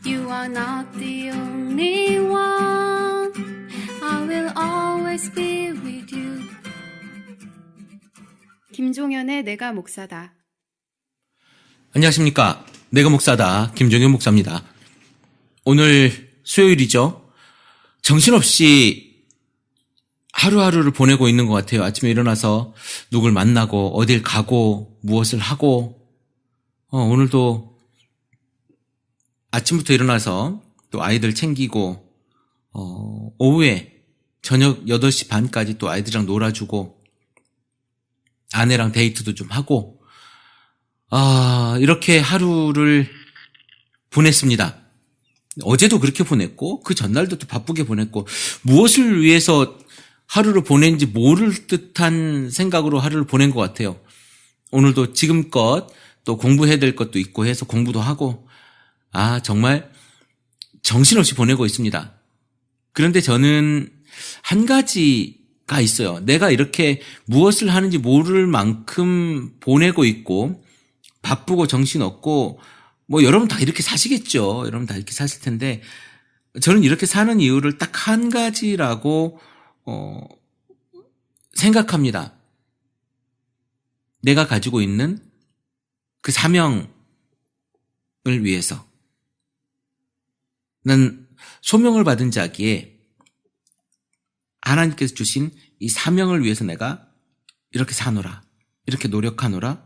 You are not the only one. I will always be with you. 김종현의 내가 목사다. 안녕하십니까. 내가 목사다. 김종현 목사입니다. 오늘 수요일이죠. 정신없이 하루하루를 보내고 있는 것 같아요. 아침에 일어나서 누굴 만나고 어딜 가고 무엇을 하고 오늘도 아침부터 일어나서 또 아이들 챙기고 오후에 저녁 8시 반까지 또 아이들이랑 놀아주고 아내랑 데이트도 좀 하고 이렇게 하루를 보냈습니다. 어제도 그렇게 보냈고 그 전날도 또 바쁘게 보냈고 무엇을 위해서 하루를 보낸지 모를 듯한 생각으로 하루를 보낸 것 같아요. 오늘도 지금껏 또 공부해야 될 것도 있고 해서 공부도 하고 정말 정신없이 보내고 있습니다. 그런데 저는 한 가지가 있어요. 내가 이렇게 무엇을 하는지 모를 만큼 보내고 있고 바쁘고 정신없고 여러분 다 이렇게 사시겠죠. 여러분 다 이렇게 사실 텐데 저는 이렇게 사는 이유를 딱 한 가지라고 생각합니다. 내가 가지고 있는 그 사명을 위해서. 난 소명을 받은 자기에 하나님께서 주신 이 사명을 위해서 내가 이렇게 사노라, 이렇게 노력하노라,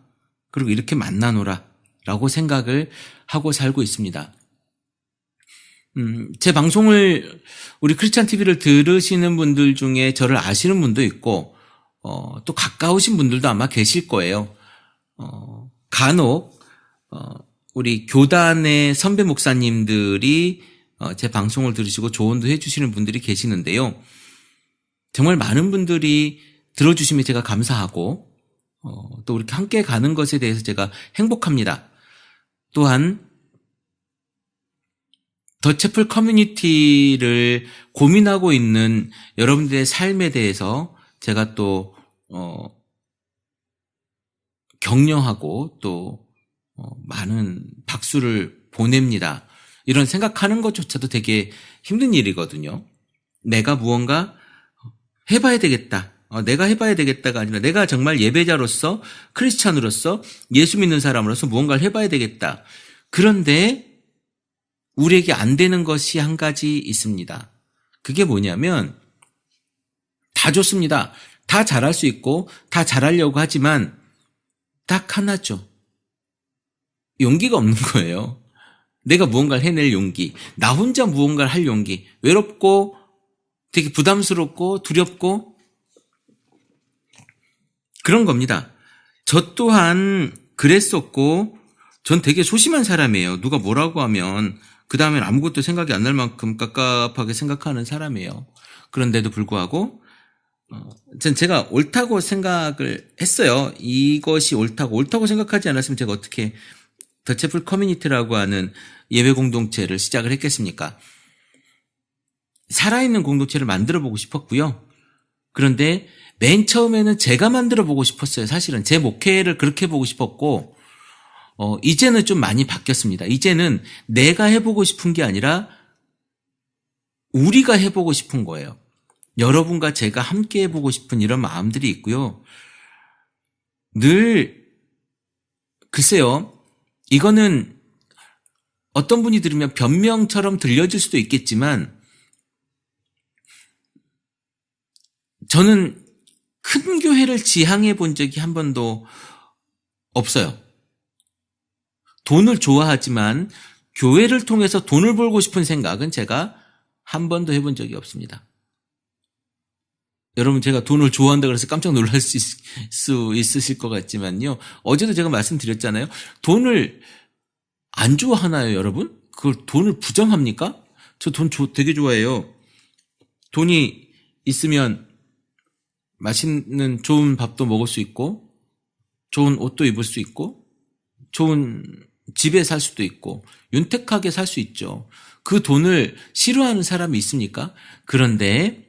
그리고 이렇게 만나노라 라고 생각을 하고 살고 있습니다. 제 방송을 우리 크리스찬 TV를 들으시는 분들 중에 저를 아시는 분도 있고 또 가까우신 분들도 아마 계실 거예요. 간혹 우리 교단의 선배 목사님들이 제 방송을 들으시고 조언도 해주시는 분들이 계시는데요. 정말 많은 분들이 들어주시면 제가 감사하고 또 이렇게 함께 가는 것에 대해서 제가 행복합니다. 또한 더 채플 커뮤니티를 고민하고 있는 여러분들의 삶에 대해서 제가 또 격려하고 또 많은 박수를 보냅니다. 이런 생각하는 것조차도 되게 힘든 일이거든요. 내가 무언가 해봐야 되겠다. 내가 해봐야 되겠다가 아니라 내가 정말 예배자로서 크리스찬으로서 예수 믿는 사람으로서 무언가를 해봐야 되겠다. 그런데 우리에게 안 되는 것이 한 가지 있습니다. 그게 뭐냐면 다 좋습니다. 다 잘할 수 있고 다 잘하려고 하지만 딱 하나죠. 용기가 없는 거예요. 내가 무언가를 해낼 용기, 나 혼자 무언가를 할 용기, 외롭고 되게 부담스럽고 두렵고 그런 겁니다. 저 또한 그랬었고 전 되게 소심한 사람이에요. 누가 뭐라고 하면 그 다음엔 아무것도 생각이 안 날 만큼 깝깝하게 생각하는 사람이에요. 그런데도 불구하고 제가 옳다고 생각을 했어요. 이것이 옳다고 생각하지 않았으면 제가 어떻게 더 채플 커뮤니티라고 하는 예배 공동체를 시작을 했겠습니까? 살아있는 공동체를 만들어보고 싶었고요. 그런데 맨 처음에는 제가 만들어보고 싶었어요. 사실은 제 목회를 그렇게 보고 싶었고 이제는 좀 많이 바뀌었습니다. 이제는 내가 해보고 싶은 게 아니라 우리가 해보고 싶은 거예요. 여러분과 제가 함께 해보고 싶은 이런 마음들이 있고요. 늘 글쎄요. 이거는 어떤 분이 들으면 변명처럼 들려질 수도 있겠지만 저는 큰 교회를 지향해 본 적이 한 번도 없어요. 돈을 좋아하지만 교회를 통해서 돈을 벌고 싶은 생각은 제가 한 번도 해본 적이 없습니다. 여러분 제가 돈을 좋아한다 그래서 깜짝 놀랄 수 있으실 것 같지만요. 어제도 제가 말씀드렸잖아요. 돈을 안 좋아하나요, 여러분? 그걸 돈을 부정합니까? 저 돈 되게 좋아해요. 돈이 있으면 맛있는 좋은 밥도 먹을 수 있고 좋은 옷도 입을 수 있고 좋은 집에 살 수도 있고 윤택하게 살 수 있죠. 그 돈을 싫어하는 사람이 있습니까? 그런데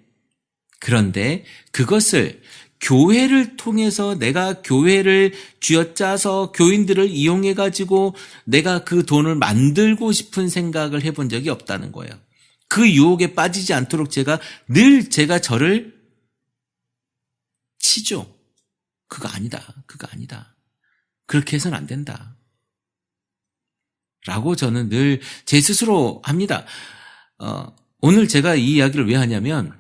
그것을 교회를 통해서 내가 교회를 쥐어짜서 교인들을 이용해가지고 내가 그 돈을 만들고 싶은 생각을 해본 적이 없다는 거예요. 그 유혹에 빠지지 않도록 제가 저를 치죠. 그거 아니다. 그렇게 해서는 안 된다. 라고 저는 늘 제 스스로 합니다. 오늘 제가 이 이야기를 왜 하냐면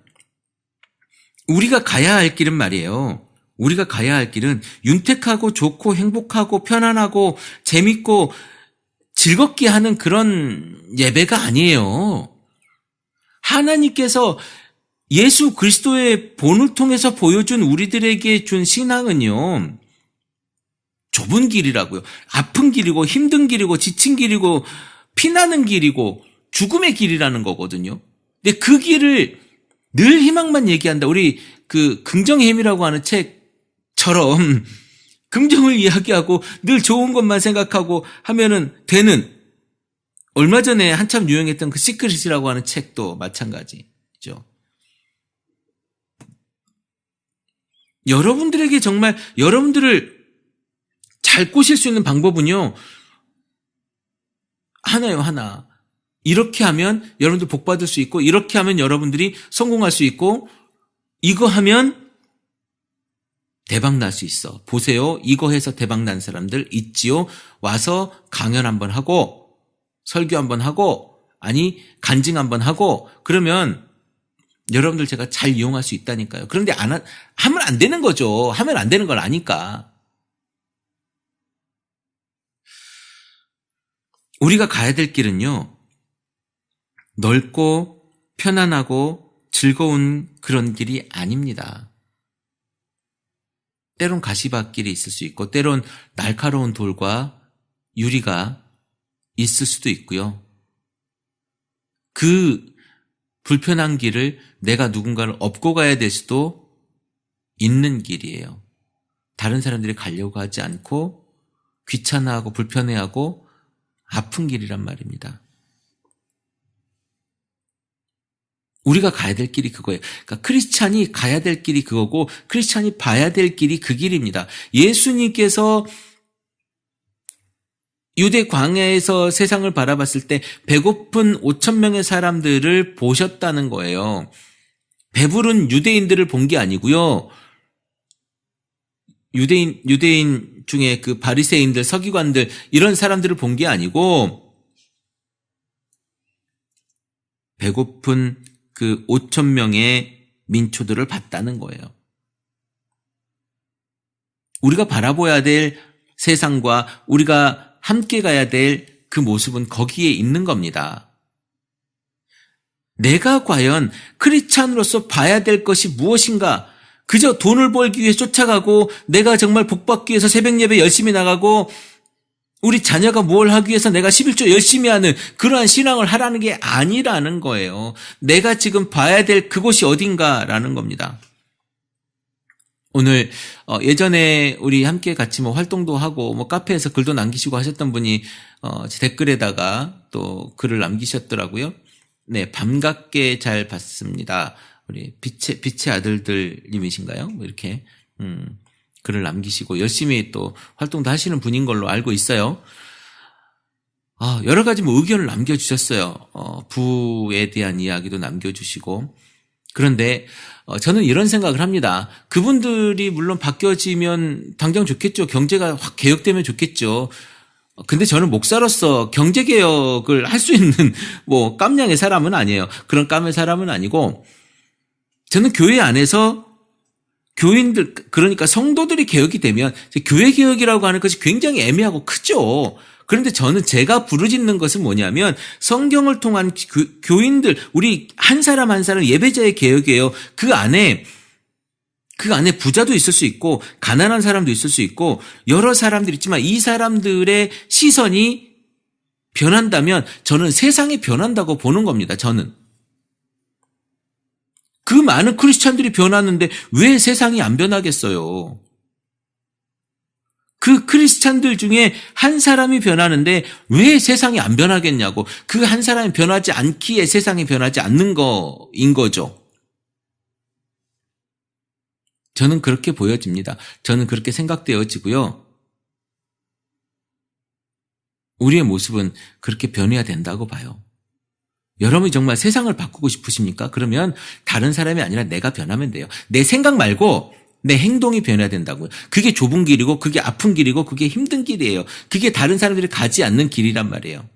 우리가 가야 할 길은 말이에요. 우리가 가야 할 길은 윤택하고 좋고 행복하고 편안하고 재밌고 즐겁게 하는 그런 예배가 아니에요. 하나님께서 예수 그리스도의 본을 통해서 보여준 우리들에게 준 신앙은요. 좁은 길이라고요. 아픈 길이고 힘든 길이고 지친 길이고 피나는 길이고 죽음의 길이라는 거거든요. 근데 그 길을 늘 희망만 얘기한다. 우리 그 긍정의 힘이라고 하는 책처럼 긍정을 이야기하고 늘 좋은 것만 생각하고 하면은 되는, 얼마 전에 한참 유행했던 그 시크릿이라고 하는 책도 마찬가지죠. 여러분들에게 정말 여러분들을 잘 꼬실 수 있는 방법은요. 하나요, 하나. 이렇게 하면 여러분들 복 받을 수 있고, 이렇게 하면 여러분들이 성공할 수 있고, 이거 하면 대박 날 수 있어. 보세요. 이거 해서 대박 난 사람들 있지요. 와서 강연 한번 하고, 설교 한번 하고, 아니 간증 한번 하고, 그러면 여러분들 제가 잘 이용할 수 있다니까요. 그런데 하면 안 되는 거죠. 하면 안 되는 걸 아니까. 우리가 가야 될 길은요. 넓고 편안하고 즐거운 그런 길이 아닙니다. 때론 가시밭길이 있을 수 있고 때론 날카로운 돌과 유리가 있을 수도 있고요. 그 불편한 길을 내가 누군가를 업고 가야 될 수도 있는 길이에요. 다른 사람들이 가려고 하지 않고 귀찮아하고 불편해하고 아픈 길이란 말입니다. 우리가 가야 될 길이 그거예요. 그러니까 크리스찬이 가야 될 길이 그거고 크리스찬이 봐야 될 길이 그 길입니다. 예수님께서 유대 광야에서 세상을 바라봤을 때 배고픈 5,000명의 사람들을 보셨다는 거예요. 배부른 유대인들을 본 게 아니고요. 유대인 중에 그 바리새인들, 서기관들 이런 사람들을 본 게 아니고 배고픈 그 5,000명의 민초들을 봤다는 거예요. 우리가 바라봐야 될 세상과 우리가 함께 가야 될 그 모습은 거기에 있는 겁니다. 내가 과연 크리스찬으로서 봐야 될 것이 무엇인가? 그저 돈을 벌기 위해 쫓아가고 내가 정말 복받기 위해서 새벽 예배 열심히 나가고 우리 자녀가 뭘 하기 위해서 내가 11조 열심히 하는 그러한 신앙을 하라는 게 아니라는 거예요. 내가 지금 봐야 될 그곳이 어딘가라는 겁니다. 오늘 예전에 우리 함께 같이 활동도 하고 카페에서 글도 남기시고 하셨던 분이 댓글에다가 또 글을 남기셨더라고요. 네, 반갑게 잘 봤습니다. 우리 빛의 아들들님이신가요? 이렇게 글을 남기시고 열심히 또 활동도 하시는 분인 걸로 알고 있어요. 여러 가지 의견을 남겨주셨어요. 부에 대한 이야기도 남겨주시고. 그런데 저는 이런 생각을 합니다. 그분들이 물론 바뀌어지면 당장 좋겠죠. 경제가 확 개혁되면 좋겠죠. 근데 저는 목사로서 경제개혁을 할 수 있는 깜냥의 사람은 아니에요. 그런 깜의 사람은 아니고 저는 교회 안에서 교인들, 그러니까 성도들이 개혁이 되면 교회 개혁이라고 하는 것이 굉장히 애매하고 크죠. 그런데 저는 제가 부르짖는 것은 뭐냐면 성경을 통한 교인들, 우리 한 사람 한 사람 예배자의 개혁이에요. 그 안에 부자도 있을 수 있고 가난한 사람도 있을 수 있고 여러 사람들이 있지만 이 사람들의 시선이 변한다면 저는 세상이 변한다고 보는 겁니다. 저는. 그 많은 크리스찬들이 변하는데 왜 세상이 안 변하겠어요? 그 크리스찬들 중에 한 사람이 변하는데 왜 세상이 안 변하겠냐고. 그 한 사람이 변하지 않기에 세상이 변하지 않는 거인 거죠. 저는 그렇게 보여집니다. 저는 그렇게 생각되어지고요. 우리의 모습은 그렇게 변해야 된다고 봐요. 여러분이 정말 세상을 바꾸고 싶으십니까? 그러면 다른 사람이 아니라 내가 변하면 돼요. 내 생각 말고 내 행동이 변해야 된다고요. 그게 좁은 길이고 그게 아픈 길이고 그게 힘든 길이에요. 그게 다른 사람들이 가지 않는 길이란 말이에요.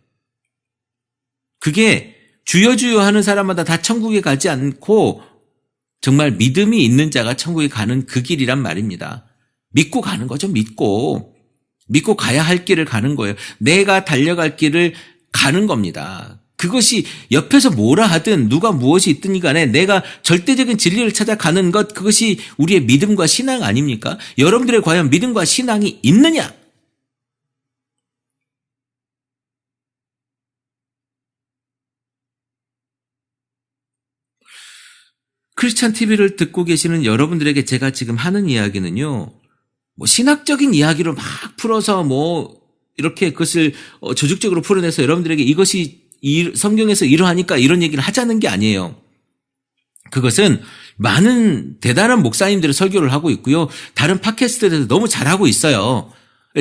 그게 주여 하는 사람마다 다 천국에 가지 않고 정말 믿음이 있는 자가 천국에 가는 그 길이란 말입니다. 믿고 가는 거죠. 믿고 가야 할 길을 가는 거예요. 내가 달려갈 길을 가는 겁니다. 그것이 옆에서 뭐라 하든 누가 무엇이 있든 간에 내가 절대적인 진리를 찾아가는 것, 그것이 우리의 믿음과 신앙 아닙니까? 여러분들의 과연 믿음과 신앙이 있느냐? 크리스찬 TV를 듣고 계시는 여러분들에게 제가 지금 하는 이야기는요, 뭐 신학적인 이야기로 막 풀어서 뭐 이렇게 그것을 조직적으로 풀어내서 여러분들에게 이것이 성경에서 이러하니까 이런 얘기를 하자는 게 아니에요. 그것은 많은 대단한 목사님들이 설교를 하고 있고요. 다른 팟캐스트에서 너무 잘하고 있어요.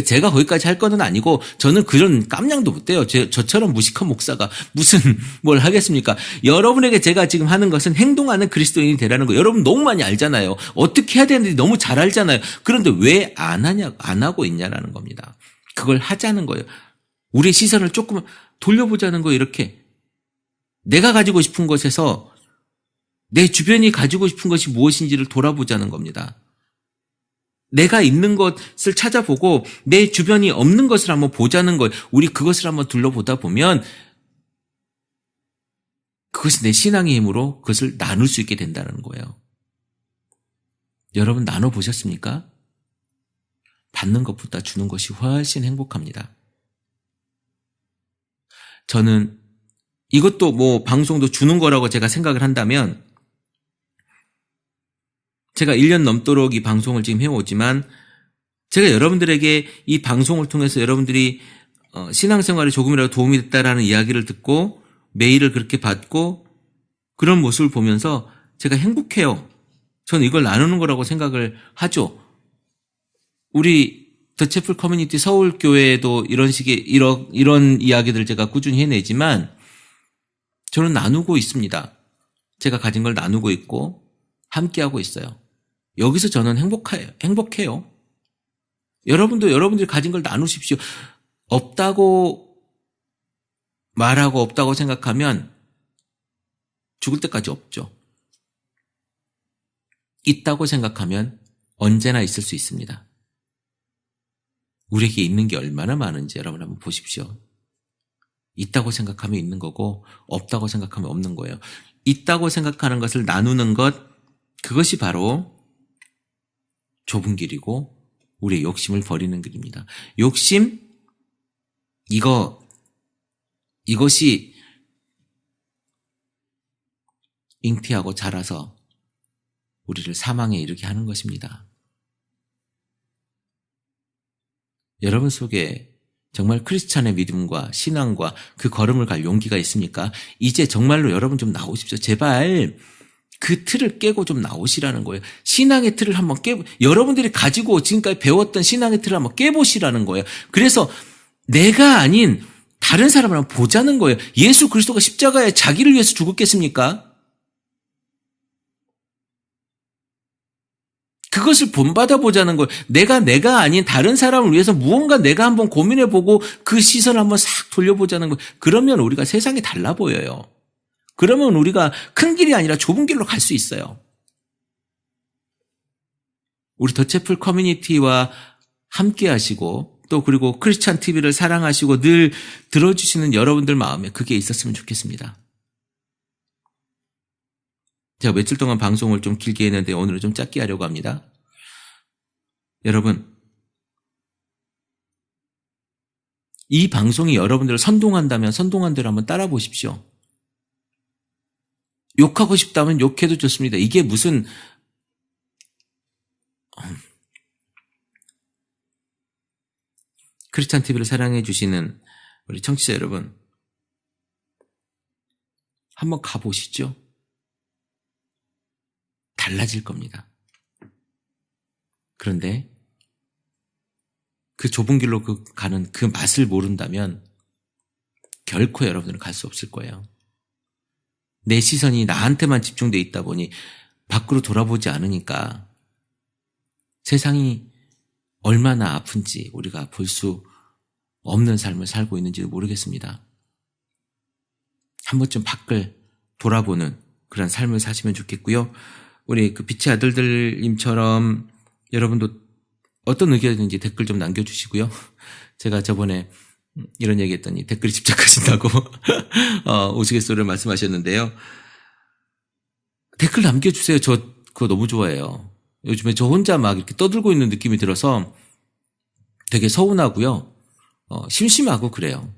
제가 거기까지 할 거는 아니고 저는 그런 깜냥도 못 돼요. 저처럼 무식한 목사가 무슨 뭘 하겠습니까? 여러분에게 제가 지금 하는 것은 행동하는 그리스도인이 되라는 거. 여러분 너무 많이 알잖아요. 어떻게 해야 되는지 너무 잘 알잖아요. 그런데 왜 안 하고 있냐라는 겁니다. 그걸 하자는 거예요. 우리의 시선을 조금 돌려보자는 거예요. 이렇게 내가 가지고 싶은 것에서 내 주변이 가지고 싶은 것이 무엇인지를 돌아보자는 겁니다. 내가 있는 것을 찾아보고 내 주변이 없는 것을 한번 보자는 거예요. 우리 그것을 한번 둘러보다 보면 그것이 내 신앙의 힘으로 그것을 나눌 수 있게 된다는 거예요. 여러분 나눠보셨습니까? 받는 것보다 주는 것이 훨씬 행복합니다. 저는 이것도 뭐 방송도 주는 거라고 제가 생각을 한다면 제가 1년 넘도록 이 방송을 지금 해오지만 제가 여러분들에게 이 방송을 통해서 여러분들이 신앙생활에 조금이라도 도움이 됐다라는 이야기를 듣고 메일을 그렇게 받고 그런 모습을 보면서 제가 행복해요. 저는 이걸 나누는 거라고 생각을 하죠. 우리 더 채플 커뮤니티 서울교회에도 이런 식의 이런 이야기들을 제가 꾸준히 해내지만 저는 나누고 있습니다. 제가 가진 걸 나누고 있고 함께하고 있어요. 여기서 저는 행복해요. 여러분도 여러분들이 가진 걸 나누십시오. 없다고 말하고 없다고 생각하면 죽을 때까지 없죠. 있다고 생각하면 언제나 있을 수 있습니다. 우리에게 있는 게 얼마나 많은지 여러분 한번 보십시오. 있다고 생각하면 있는 거고 없다고 생각하면 없는 거예요. 있다고 생각하는 것을 나누는 것, 그것이 바로 좁은 길이고 우리의 욕심을 버리는 길입니다. 욕심, 이것이 잉태하고 자라서 우리를 사망에 이르게 하는 것입니다. 여러분 속에 정말 크리스찬의 믿음과 신앙과 그 걸음을 갈 용기가 있습니까? 이제 정말로 여러분 좀 나오십시오. 제발 그 틀을 깨고 좀 나오시라는 거예요. 신앙의 틀을 한번 여러분들이 가지고 지금까지 배웠던 신앙의 틀을 한번 깨보시라는 거예요. 그래서 내가 아닌 다른 사람을 한번 보자는 거예요. 예수 그리스도가 십자가에 자기를 위해서 죽었겠습니까? 그것을 본받아 보자는 거예요. 내가 아닌 다른 사람을 위해서 무언가 내가 한번 고민해보고 그 시선을 한번 싹 돌려보자는 거예요. 그러면 우리가 세상이 달라 보여요. 그러면 우리가 큰 길이 아니라 좁은 길로 갈 수 있어요. 우리 더 채플 커뮤니티와 함께 하시고 또 그리고 크리스찬 TV를 사랑하시고 늘 들어주시는 여러분들 마음에 그게 있었으면 좋겠습니다. 제가 며칠 동안 방송을 좀 길게 했는데 오늘은 좀 짧게 하려고 합니다. 여러분, 이 방송이 여러분들을 선동한다면 선동한 대로 한번 따라 보십시오. 욕하고 싶다면 욕해도 좋습니다. 이게 무슨 크리스찬 TV를 사랑해 주시는 우리 청취자 여러분, 한번 가보시죠. 달라질 겁니다. 그런데 그 좁은 길로 가는 그 맛을 모른다면 결코 여러분들은 갈 수 없을 거예요. 내 시선이 나한테만 집중돼 있다 보니 밖으로 돌아보지 않으니까 세상이 얼마나 아픈지 우리가 볼 수 없는 삶을 살고 있는지도 모르겠습니다. 한 번쯤 밖을 돌아보는 그런 삶을 사시면 좋겠고요. 우리 그 빛의 아들들님처럼 여러분도 어떤 의견인지 댓글 좀 남겨주시고요. 제가 저번에 이런 얘기 했더니 댓글이 집착하신다고 우스갯소리를 말씀하셨는데요. 댓글 남겨주세요. 저 그거 너무 좋아해요. 요즘에 저 혼자 막 이렇게 떠들고 있는 느낌이 들어서 되게 서운하고요. 심심하고 그래요.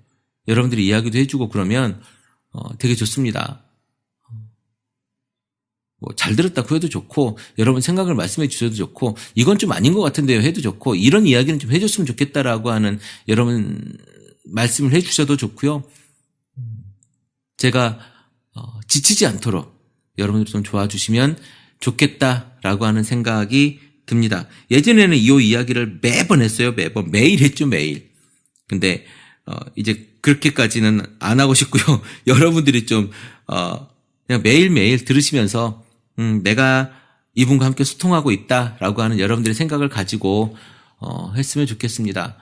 여러분들이 이야기도 해주고 그러면 되게 좋습니다. 뭐 잘 들었다 해도 좋고 여러분 생각을 말씀해 주셔도 좋고 이건 좀 아닌 것 같은데요 해도 좋고 이런 이야기는 좀 해줬으면 좋겠다라고 하는 여러분 말씀을 해 주셔도 좋고요. 제가 지치지 않도록 여러분들이 좀 도와주시면 좋겠다라고 하는 생각이 듭니다. 예전에는 이 이야기를 매번 했어요. 매일 했죠. 매일. 근데 이제 그렇게까지는 안 하고 싶고요. 여러분들이 좀 그냥 매일매일 들으시면서 내가 이분과 함께 소통하고 있다라고 하는 여러분들의 생각을 가지고 했으면 좋겠습니다.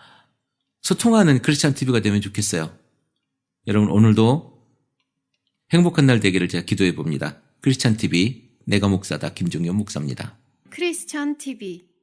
소통하는 크리스찬 TV가 되면 좋겠어요. 여러분 오늘도 행복한 날 되기를 제가 기도해 봅니다. 크리스찬 TV 내가 목사다 김종현 목사입니다. 크리스천 TV